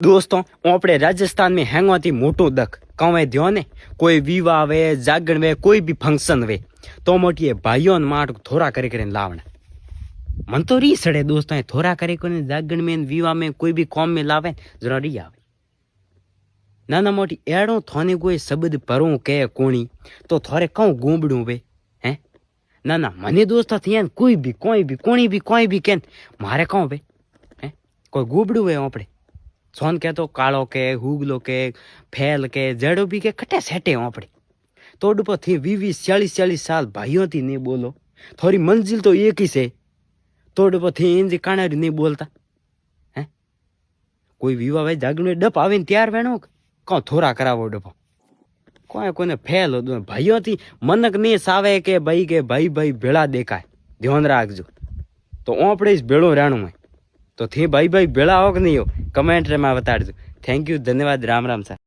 दोस्तों આપણે राजस्थान में हैंगवाती मोटो दख कवे ध्यो ने कोई विवाह वे जागरण वे कोई भी फंक्शन वे तो मोटी भाइयों माट थोड़ा करे करे लावण मन तो री सड़े दोस्तों ये थोड़ा करे कोने जागरण में विवाह में कोई भी कॉम में लावे जरा री आवे नाना मोटी एड़ो थोने कोई शब्द परों के कोणी तो थोड़े कहूं गूंबड़ू वे हैं ना ना मने दोस्त थियन कोई भी कोई भी केन मारे कहूं वे हैं कोई गूबड़ू वे आपड़े सोन के तो कालो के हुगलो के फैल के जड़ो भी के कटे सेटे आपड़े तोड़ पर थी 20-40 साल भाइयों थी नहीं बोलो थोड़ी मंजिल तो एक ही से तोड़ पर थी इंज कानारी नहीं बोलता हैं कोई विवाह भाई जागने डप आवे त्यार वेणो कौन थोड़ा करावो डपो कोई कोने फैल हो भाइयों थी मनक नहीं सावे के भाई भेड़ा देखाय ध्यान राखजो तो आपड़े इस भेड़ो रहणो है तो थी भाई भेड़ा हो कि नहीं हो कमेंट में बताड़जो। थैंक यू, धन्यवाद, राम राम सर।